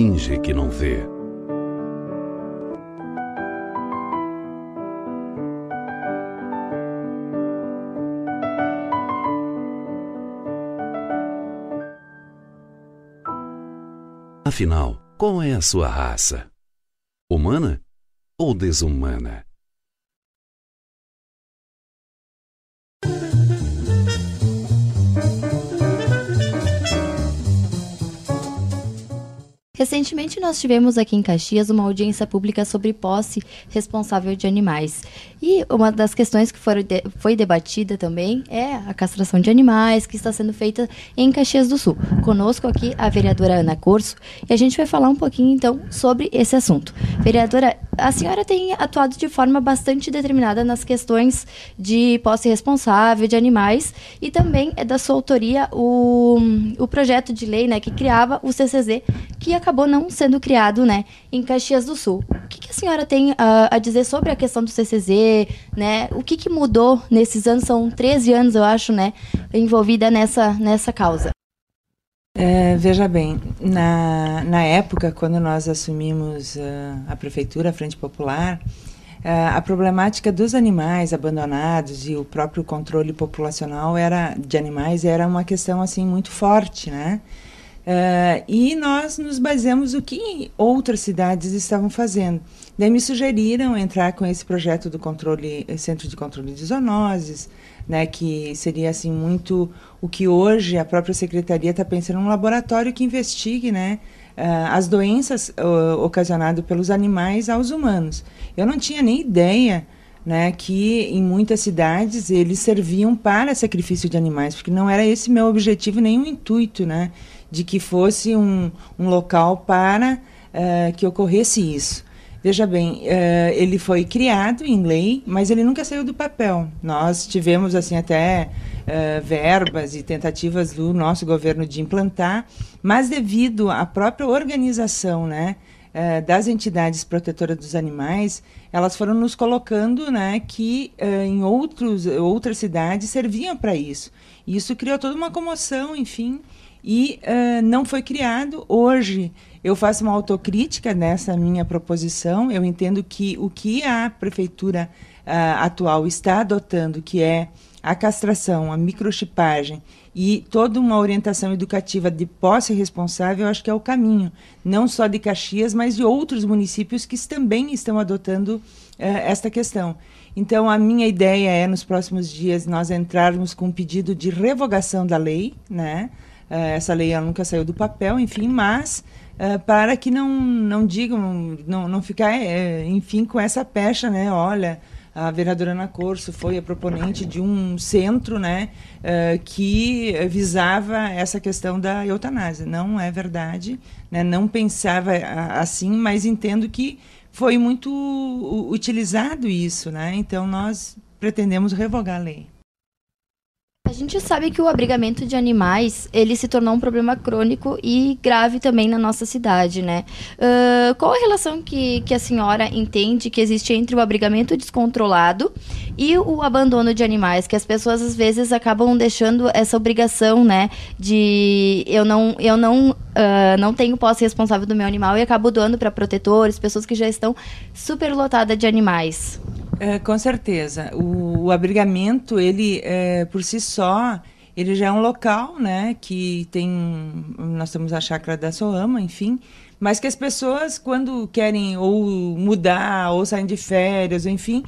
finge que não vê. Afinal, qual é a sua raça? Humana ou desumana? Recentemente nós tivemos aqui em Caxias uma audiência pública sobre posse responsável de animais. E uma das questões que foi debatida também é a castração de animais que está sendo feita em Caxias do Sul. Conosco aqui a vereadora Ana Corso e a gente vai falar um pouquinho então sobre esse assunto. Vereadora, a senhora tem atuado de forma bastante determinada nas questões de posse responsável de animais e também é da sua autoria o projeto de lei, né, que criava o CCZ, que acabou não sendo criado, né, em Caxias do Sul. O que a senhora tem a dizer sobre a questão do CCZ, né? O que mudou nesses anos? São 13 anos, eu acho, né, envolvida nessa causa. Veja bem, na época, quando nós assumimos a prefeitura, a Frente Popular, a problemática dos animais abandonados e o próprio controle populacional de animais era uma questão assim muito forte, né? E nós nos baseamos no que outras cidades estavam fazendo. Daí me sugeriram entrar com esse projeto do Centro de Controle de Zoonoses, né, que seria assim muito o que hoje a própria secretaria está pensando, um laboratório que investigue, né, as doenças ocasionadas pelos animais aos humanos. Eu não tinha nem ideia, né, que em muitas cidades eles serviam para sacrifício de animais, porque não era esse meu objetivo nem o intuito, né, de que fosse um local para que ocorresse isso. Veja bem, ele foi criado em lei, mas ele nunca saiu do papel. Nós tivemos assim até verbas e tentativas do nosso governo de implantar, mas devido à própria organização, né, das entidades protetoras dos animais, elas foram nos colocando, né, que em outras cidades serviam para isso. E isso criou toda uma comoção, enfim, e não foi criado. Hoje eu faço uma autocrítica nessa minha proposição. Eu entendo que o que a prefeitura atual está adotando, que é a castração, a microchipagem e toda uma orientação educativa de posse responsável, eu acho que é o caminho, não só de Caxias, mas de outros municípios que também estão adotando esta questão. Então, a minha ideia é, nos próximos dias, nós entrarmos com um pedido de revogação da lei, né? Essa lei ela nunca saiu do papel, enfim, mas para que não digam, não ficar, enfim, com essa pecha, né? Olha, a vereadora Ana Corso foi a proponente de um centro, né, que visava essa questão da eutanásia. Não é verdade, né? Não pensava assim, mas entendo que foi muito utilizado isso, né? Então, nós pretendemos revogar a lei. A gente sabe que o abrigamento de animais, ele se tornou um problema crônico e grave também na nossa cidade, né? Qual a relação que a senhora entende que existe entre o abrigamento descontrolado e o abandono de animais? Que as pessoas, às vezes, acabam deixando essa obrigação, né? De eu não tenho posse responsável do meu animal e acabo doando para protetores, pessoas que já estão superlotadas de animais. Com certeza. O abrigamento, ele, por si só, ele já é um local, né, que tem, nós temos a chácara da Soama, enfim, mas que as pessoas, quando querem ou mudar, ou saem de férias, enfim,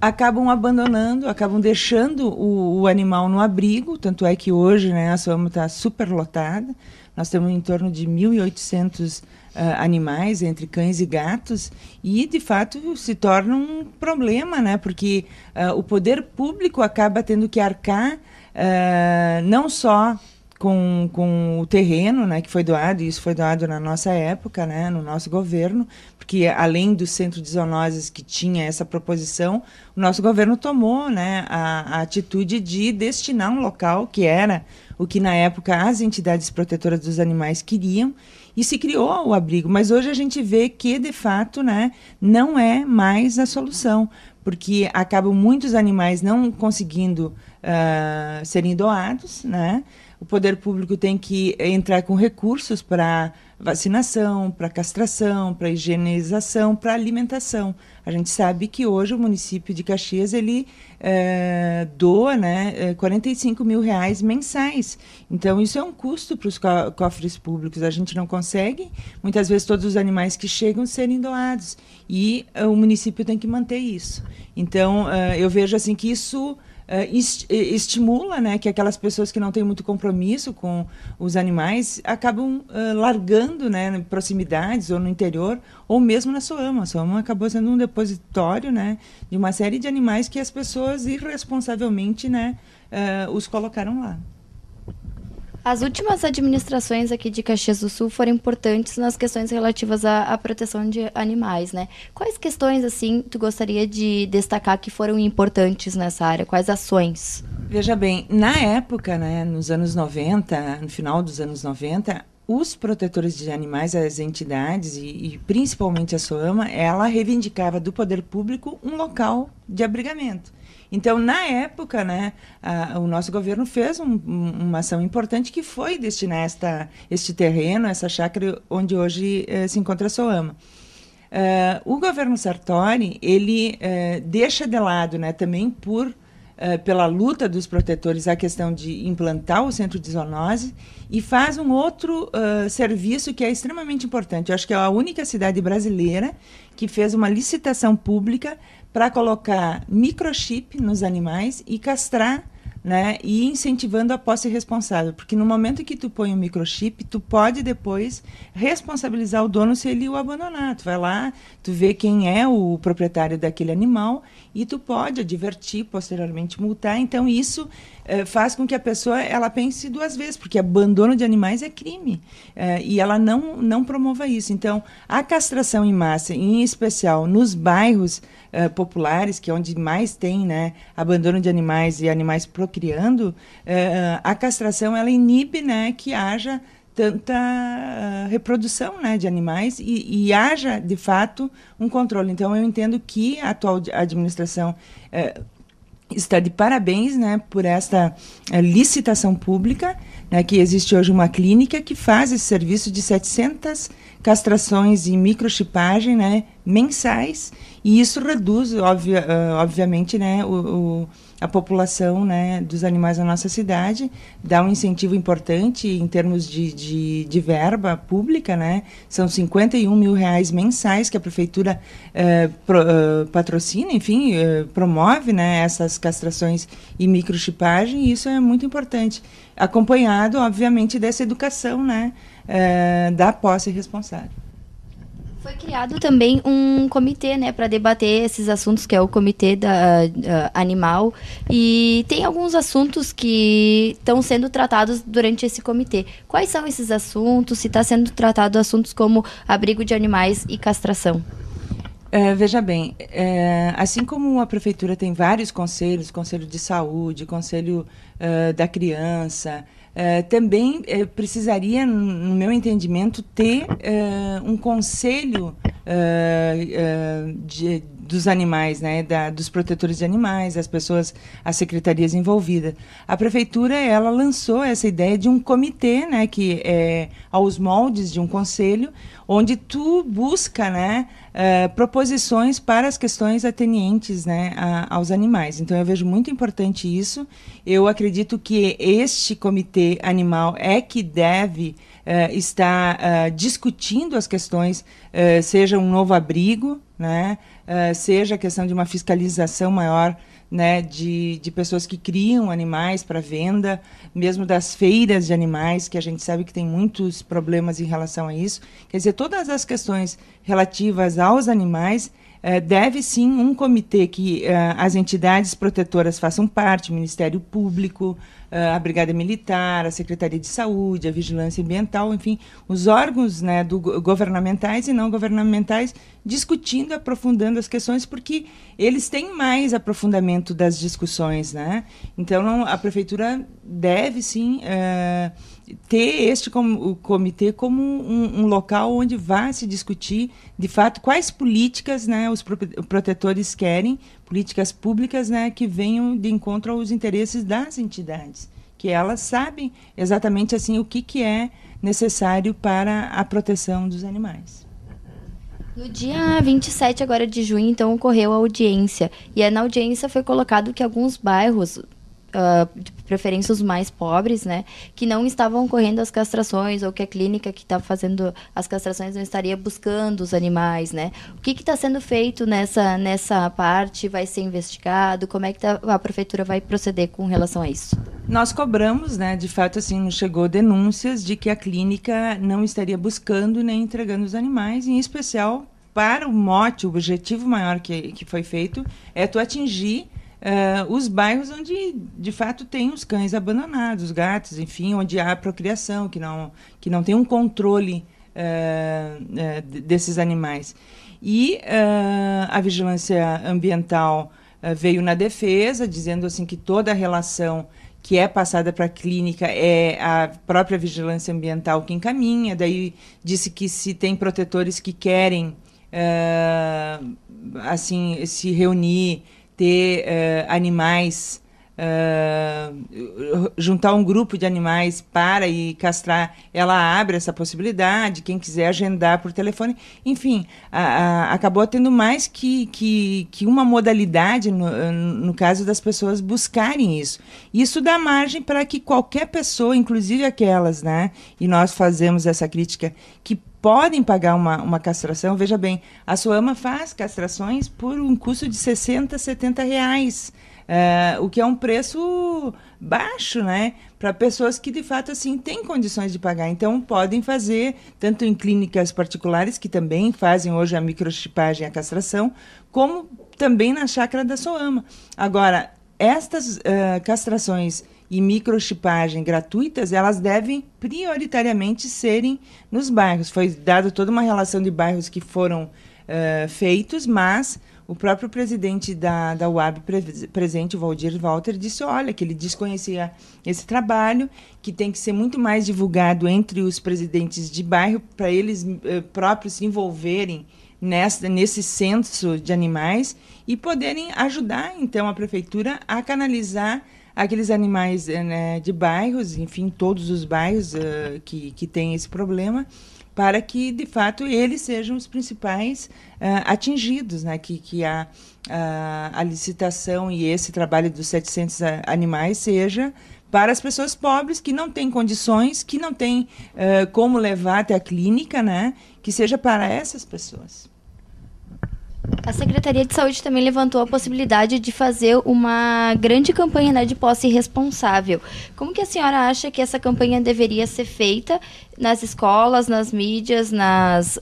acabam abandonando, acabam deixando o animal no abrigo, tanto é que hoje, né, a Soama está superlotada. Nós temos em torno de 1.800 animais, entre cães e gatos, e, de fato, se torna um problema, né? Porque o poder público acaba tendo que arcar não só com o terreno, né, que foi doado, e isso foi doado na nossa época, né, no nosso governo, porque além do Centro de Zoonoses que tinha essa proposição, o nosso governo tomou, né, a atitude de destinar um local que era o que na época as entidades protetoras dos animais queriam, e se criou o abrigo. Mas hoje a gente vê que, de fato, né, não é mais a solução, porque acabam muitos animais não conseguindo serem doados, né? o poder público tem que entrar com recursos para vacinação, para castração, para higienização, para alimentação. A gente sabe que hoje o município de Caxias ele doa, né, R$45 mil mensais. Então, isso é um custo para os cofres públicos. A gente não consegue, muitas vezes, todos os animais que chegam serem doados. E o município tem que manter isso. Então, eu vejo assim que isso estimula, né, que aquelas pessoas que não têm muito compromisso com os animais acabam largando, né, em proximidades ou no interior, ou mesmo na Soama. A Soama acabou sendo um depositório, né, de uma série de animais que as pessoas irresponsavelmente, né, os colocaram lá. As últimas administrações aqui de Caxias do Sul foram importantes nas questões relativas à proteção de animais, né? Quais questões, assim, tu gostaria de destacar que foram importantes nessa área? Quais ações? Veja bem, na época, né, nos anos 90, no final dos anos 90, os protetores de animais, as entidades, e principalmente a Soama, ela reivindicava do poder público um local de abrigamento. Então, na época, né, o nosso governo fez uma ação importante que foi destinar este terreno, essa chácara onde hoje se encontra a Soama. O governo Sartori, ele deixa de lado, né, também pela luta dos protetores a questão de implantar o centro de zoonose e faz um outro serviço que é extremamente importante. Eu acho que é a única cidade brasileira que fez uma licitação pública para colocar microchip nos animais e castrar, né, e incentivando a posse responsável, porque no momento que tu põe o microchip, tu pode depois responsabilizar o dono se ele o abandonar. Tu vai lá, tu vê quem é o proprietário daquele animal e tu pode advertir, posteriormente multar. Então isso faz com que a pessoa ela pense duas vezes, porque abandono de animais é crime, e ela não promova isso. Então a castração em massa, em especial nos bairros populares, que é onde mais tem, né, abandono de animais e animais procriando, a castração ela inibe, né, que haja tanta reprodução, né, de animais e haja, de fato, um controle. Então, eu entendo que a atual administração está de parabéns, né, por esta licitação pública, né, que existe hoje uma clínica que faz esse serviço de 700 castrações e microchipagem, né, mensais, e isso reduz, obviamente, né, a população, né, dos animais na nossa cidade, dá um incentivo importante em termos de verba pública, né, são R$51 mil mensais que a prefeitura patrocina, enfim, promove, né, essas castrações e microchipagem, e isso é muito importante, acompanhado, obviamente, dessa educação, né, da posse responsável. Foi criado também um comitê, né, para debater esses assuntos, que é o Comitê Animal, e tem alguns assuntos que estão sendo tratados durante esse comitê. Quais são esses assuntos? Se está sendo tratado assuntos como abrigo de animais e castração? Veja bem, assim como a prefeitura tem vários conselhos, Conselho de Saúde, Conselho da Criança, também precisaria, no meu entendimento, ter um conselho dos animais, né, dos protetores de animais, as pessoas, as secretarias envolvidas. A prefeitura ela lançou essa ideia de um comitê, né, que é aos moldes de um conselho, onde tu busca, né, proposições para as questões atenientes, né, aos animais. Então, eu vejo muito importante isso. Eu acredito que este comitê animal é que deve estar discutindo as questões, seja um novo abrigo, né, seja a questão de uma fiscalização maior, né, de pessoas que criam animais para venda, mesmo das feiras de animais, que a gente sabe que tem muitos problemas em relação a isso. Quer dizer, todas as questões relativas aos animais, deve sim um comitê que as entidades protetoras façam parte, o Ministério Público, a Brigada Militar, a Secretaria de Saúde, a Vigilância Ambiental, enfim, os órgãos, né, governamentais e não governamentais, discutindo, aprofundando as questões, porque eles têm mais aprofundamento das discussões, né? Então, a Prefeitura deve, sim, ter este comitê como um local onde vai se discutir, de fato, quais políticas, né, os protetores querem, políticas públicas, né, que venham de encontro aos interesses das entidades, porque elas sabem exatamente assim o que é necessário para a proteção dos animais. No dia 27 agora de junho, então, ocorreu a audiência. E na audiência foi colocado que alguns bairros, de preferência os mais pobres, né, que não estavam ocorrendo as castrações, ou que a clínica que está fazendo as castrações não estaria buscando os animais, né? O que está sendo feito nessa parte? Vai ser investigado? Como é que a prefeitura vai proceder com relação a isso? Nós cobramos, né, de fato, assim, nos chegou denúncias de que a clínica não estaria buscando nem entregando os animais, em especial para o mote, o objetivo maior que foi feito é tu atingir os bairros onde, de fato, tem os cães abandonados, os gatos, enfim, onde há procriação, que não tem um controle desses animais. E a vigilância ambiental veio na defesa, dizendo assim que toda a relação que é passada para a clínica é a própria vigilância ambiental que encaminha. Daí disse que se tem protetores que querem assim se reunir, ter animais, juntar um grupo de animais para ir castrar, ela abre essa possibilidade, quem quiser agendar por telefone. Enfim, acabou tendo mais que uma modalidade no caso das pessoas buscarem isso. Isso dá margem para que qualquer pessoa, inclusive aquelas, né, e nós fazemos essa crítica, que podem pagar uma castração. Veja bem, a SOAMA faz castrações por um custo de R$60, R$70, o que é um preço baixo, né, para pessoas que de fato assim têm condições de pagar. Então podem fazer tanto em clínicas particulares, que também fazem hoje a microchipagem e a castração, como também na chácara da SOAMA. Agora, estas castrações e microchipagem gratuitas, elas devem prioritariamente serem nos bairros. Foi dada toda uma relação de bairros que foram feitos, mas o próprio presidente da UAB presente, o Valdir Walter, disse, olha, que ele desconhecia esse trabalho, que tem que ser muito mais divulgado entre os presidentes de bairro, para eles próprios se envolverem nesse censo de animais e poderem ajudar, então, a prefeitura a canalizar aqueles animais de bairros, enfim, todos os bairros que têm esse problema, para que, de fato, eles sejam os principais atingidos, né? Que a licitação e esse trabalho dos 700 animais seja para as pessoas pobres que não têm condições, que não têm como levar até a clínica, né? Que seja para essas pessoas. A Secretaria de Saúde também levantou a possibilidade de fazer uma grande campanha, né, de posse responsável. Como que a senhora acha que essa campanha deveria ser feita nas escolas, nas mídias, nas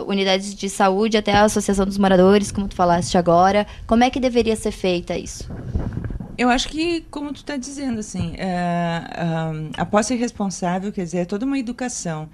unidades de saúde, até a Associação dos Moradores, como tu falaste agora? Como é que deveria ser feita isso? Eu acho que, como tu está dizendo, assim, a posse responsável, quer dizer, é toda uma educação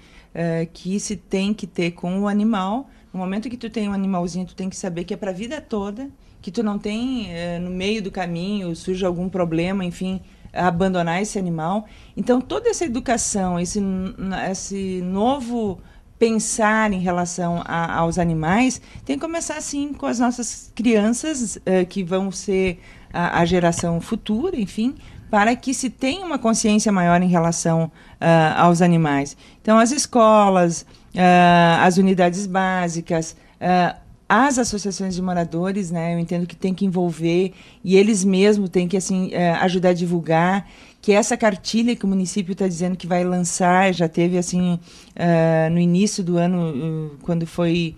que se tem que ter com o animal. No momento que tu tem um animalzinho, tu tem que saber que é para a vida toda, que tu não tem, no meio do caminho, surge algum problema, enfim, abandonar esse animal. Então, toda essa educação, esse novo pensar em relação aos animais, tem que começar, assim, com as nossas crianças, que vão ser a geração futura, enfim, para que se tenha uma consciência maior em relação aos animais. Então, as escolas, as unidades básicas, as associações de moradores, né, eu entendo que tem que envolver, e eles mesmos têm que assim, ajudar a divulgar, que essa cartilha que o município está dizendo que vai lançar, já teve assim, no início do ano, quando foi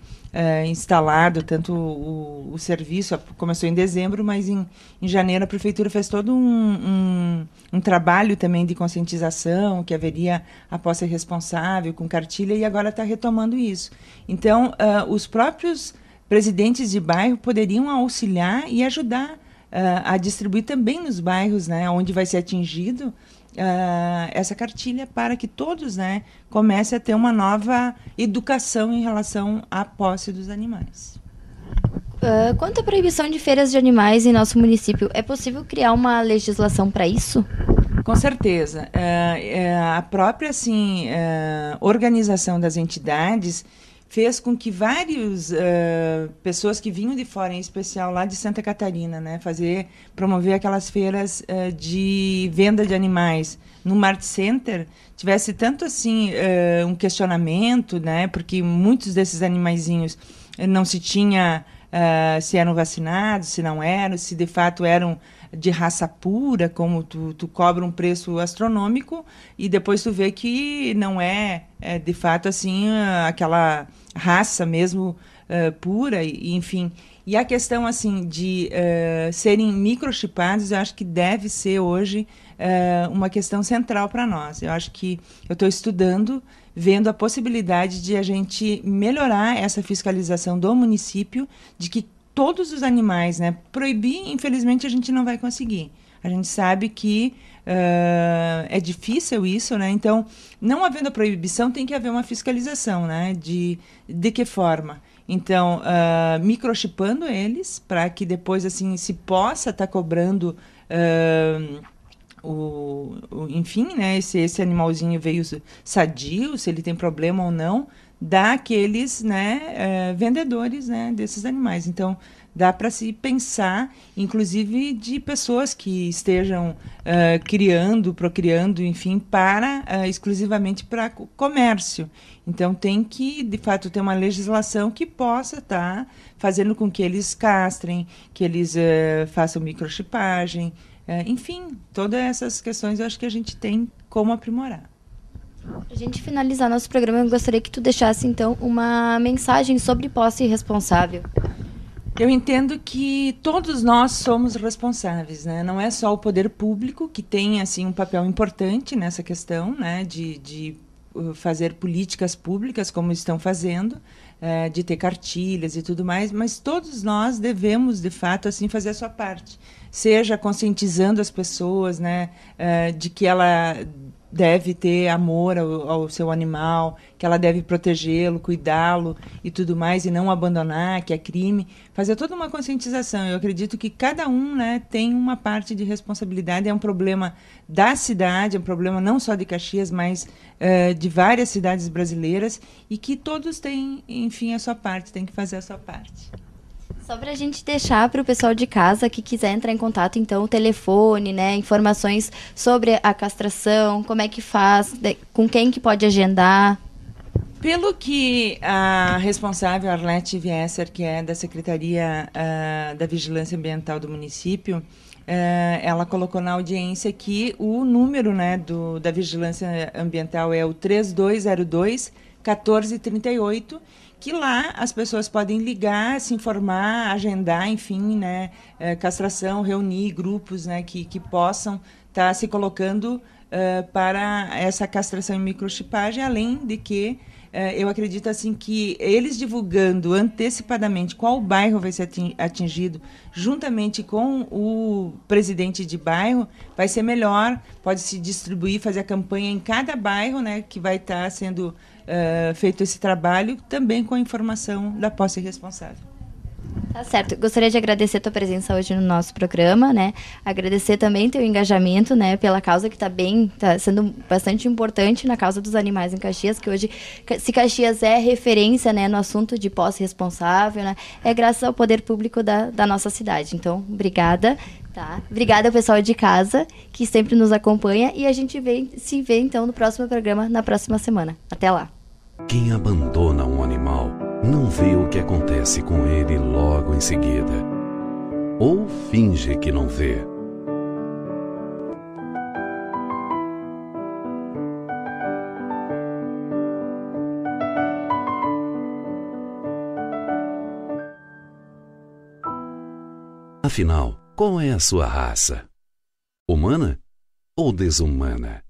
instalado, tanto o serviço, começou em dezembro, mas em janeiro a prefeitura fez todo um trabalho também de conscientização, que haveria a posse responsável com cartilha, e agora está retomando isso. Então, os próprios presidentes de bairro poderiam auxiliar e ajudar a distribuir também nos bairros, né, onde vai ser atingido essa cartilha, para que todos, né, comecem a ter uma nova educação em relação à posse dos animais. Quanto à proibição de feiras de animais em nosso município, é possível criar uma legislação para isso? Com certeza. A própria assim, organização das entidades fez com que várias pessoas que vinham de fora, em especial lá de Santa Catarina, né, promover aquelas feiras de venda de animais no Mart Center, tivesse tanto assim um questionamento, né, porque muitos desses animaizinhos não se tinha se eram vacinados, se não eram, se de fato eram de raça pura, como tu cobra um preço astronômico e depois tu vê que não é de fato assim aquela raça mesmo pura, enfim. E a questão assim de serem microchipados, eu acho que deve ser hoje uma questão central para nós. Eu acho que eu estou estudando, vendo a possibilidade de a gente melhorar essa fiscalização do município, de que todos os animais, né? Proibir, infelizmente, a gente não vai conseguir. A gente sabe que é difícil isso, né? Então, não havendo a proibição, tem que haver uma fiscalização, né? De que forma? Então, microchipando eles, para que depois, assim, se possa estar cobrando enfim, né? Se esse animalzinho veio sadio, se ele tem problema ou não, daqueles, né, vendedores, né, desses animais. Então, dá para se pensar, inclusive, de pessoas que estejam procriando, enfim, exclusivamente para comércio. Então, tem que, de fato, ter uma legislação que possa estar fazendo com que eles castrem, que eles façam microchipagem, enfim, todas essas questões eu acho que a gente tem como aprimorar. Para a gente finalizar nosso programa, eu gostaria que tu deixasse, então, uma mensagem sobre posse responsável. Eu entendo que todos nós somos responsáveis, né? Não é só o poder público que tem assim um papel importante nessa questão, né? De fazer políticas públicas como estão fazendo, de ter cartilhas e tudo mais, mas todos nós devemos, de fato, assim fazer a sua parte, seja conscientizando as pessoas, né? De que ela deve ter amor ao seu animal, que ela deve protegê-lo, cuidá-lo e tudo mais, e não abandonar, que é crime. Fazer toda uma conscientização. Eu acredito que cada um, né, tem uma parte de responsabilidade. É um problema da cidade, é um problema não só de Caxias, mas de várias cidades brasileiras, e que todos têm, enfim, a sua parte, têm que fazer a sua parte. Só para a gente deixar para o pessoal de casa que quiser entrar em contato, então, o telefone, né, informações sobre a castração, como é que faz, com quem que pode agendar. Pelo que a responsável, Arlete Viesser, que é da Secretaria da Vigilância Ambiental do município, ela colocou na audiência que o número, né, da Vigilância Ambiental é o 3202-1438, que lá as pessoas podem ligar, se informar, agendar, enfim, né, castração, reunir grupos, né, que possam estar se colocando para essa castração e microchipagem, além de que eu acredito assim que eles divulgando antecipadamente qual bairro vai ser atingido, juntamente com o presidente de bairro, vai ser melhor, pode se distribuir, fazer a campanha em cada bairro, né, que vai estar sendo feito esse trabalho, também com a informação da posse responsável. Tá certo. Gostaria de agradecer a tua presença hoje no nosso programa, né? Agradecer também teu engajamento, né, pela causa que tá sendo bastante importante na causa dos animais em Caxias, que hoje, se Caxias é referência, né, no assunto de posse responsável, né, é graças ao poder público da nossa cidade. Então, obrigada. Tá? Obrigada ao pessoal de casa, que sempre nos acompanha, e a gente se vê, então, no próximo programa, na próxima semana. Até lá. Quem abandona um animal não vê o que acontece com ele logo em seguida. Ou finge que não vê. Afinal, qual é a sua raça? Humana ou desumana?